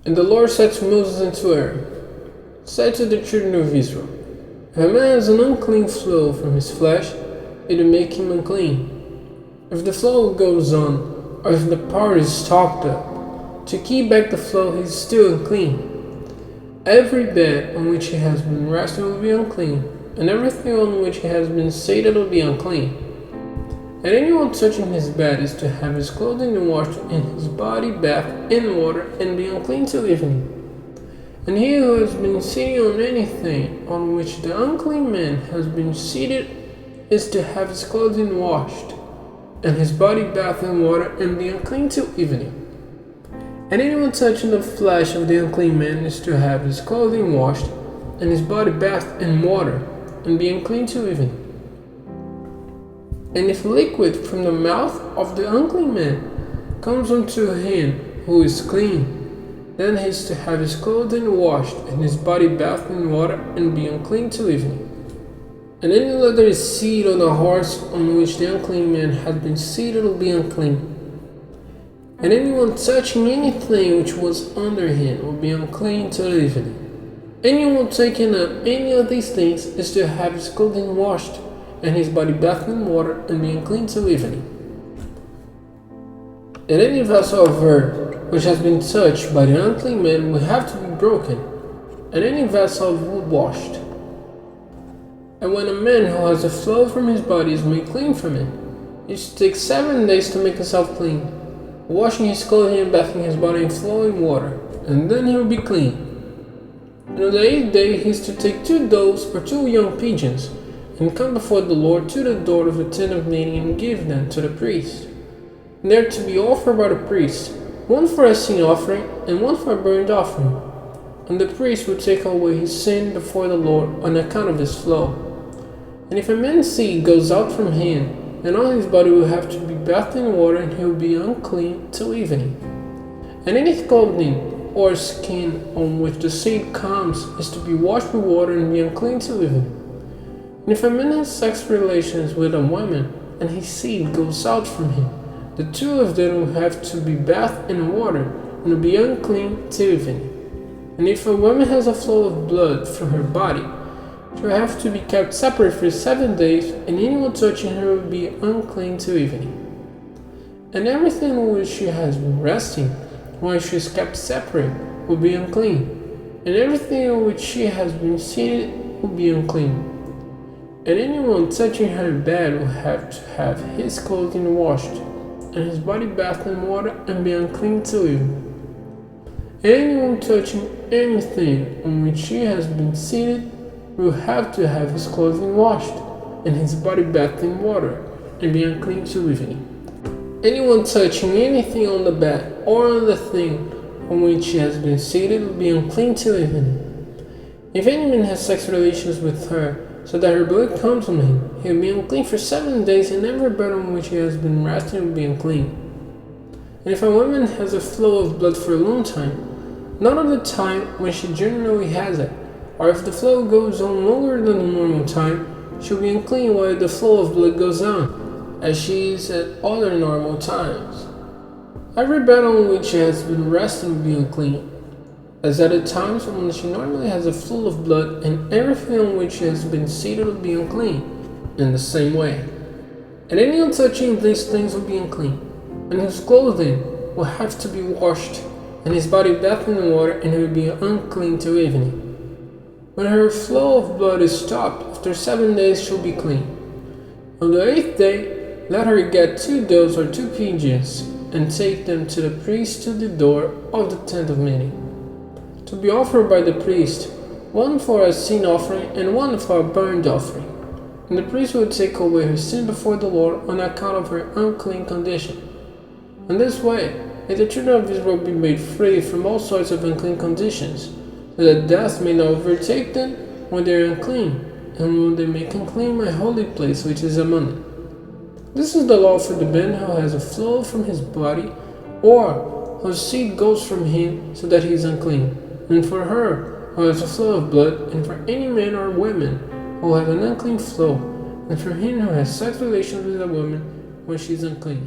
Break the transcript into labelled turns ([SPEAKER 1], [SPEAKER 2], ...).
[SPEAKER 1] And the Lord said to Moses and to Aaron, say to the children of Israel, if a man has an unclean flow from his flesh, it will make him unclean. If the flow goes on, or if the part is stopped up, to keep back the flow he is still unclean. Every bed on which he has been resting will be unclean, and everything on which he has been sated will be unclean. And anyone touching his bed is to have his clothing washed and his body bathed in water and be unclean till evening. And he who has been sitting on anything on which the unclean man has been seated is to have his clothing washed and his body bathed in water and be unclean till evening. And anyone touching the flesh of the unclean man is to have his clothing washed and his body bathed in water and be unclean till evening. And if liquid from the mouth of the unclean man comes unto him who is clean, then he is to have his clothing washed and his body bathed in water and be unclean till evening. And any leather seat on the horse on which the unclean man has been seated will be unclean. And anyone touching anything which was under him will be unclean till evening. Anyone taking up any of these things is to have his clothing washed and his body bathed in water and be unclean till evening. And any vessel of earth which has been touched by the unclean man will have to be broken, and any vessel of wood washed. And when a man who has a flow from his body is made clean from it, he should take 7 days to make himself clean, washing his clothing and bathing his body in flowing water, and then he will be clean. And on the 8th day he is to take 2 doves or 2 young pigeons, and come before the Lord to the door of the tent of meeting and give them to the priest. And they are to be offered by the priest, one for a sin offering and one for a burnt offering. And the priest will take away his sin before the Lord on account of his flow. And if a man's seed goes out from him, then all his body will have to be bathed in water and he will be unclean till evening. And any clothing or skin on which the seed comes is to be washed with water and be unclean till evening. And if a man has sex relations with a woman and his seed goes out from him, the 2 of them will have to be bathed in water and will be unclean till evening. And if a woman has a flow of blood from her body, she will have to be kept separate for 7 days, and anyone touching her will be unclean till evening. And everything on which she has been resting, while she is kept separate, will be unclean, and everything on which she has been seated will be unclean. And anyone touching her bed will have to have his clothing washed, and his body bathed in water and be unclean till evening. Anyone touching anything on which she has been seated will have to have his clothing washed, and his body bathed in water, and be unclean till evening. Anyone touching anything on the bed or on the thing on which she has been seated will be unclean till evening. If any man has sex relations with her, so that her blood comes on him, he will be unclean for 7 days, and every bed on which he has been resting will be unclean. And if a woman has a flow of blood for a long time, not at the time when she generally has it, or if the flow goes on longer than the normal time, she will be unclean while the flow of blood goes on, as she is at other normal times. Every bed on which she has been resting will be unclean, as at the times when she normally has a flow of blood, and everything on which she has been seated will be unclean, in the same way. And anyone touching these things will be unclean, and his clothing will have to be washed, and his body bathed in water, and he will be unclean till evening. When her flow of blood is stopped, after 7 days she'll be clean. On the 8th day, let her get 2 doves or 2 pigeons, and take them to the priest to the door of the tent of meeting, to be offered by the priest, one for a sin offering and one for a burnt offering. And the priest will take away her sin before the Lord on account of her unclean condition. In this way, may the children of Israel be made free from all sorts of unclean conditions, so that death may not overtake them when they are unclean, and when they make unclean my holy place which is among them. This is the law for the man who has a flow from his body, or whose seed goes from him so that he is unclean, and for her who has a flow of blood, and for any man or woman who have an unclean flow, and for him who has sex relations with a woman when she is unclean.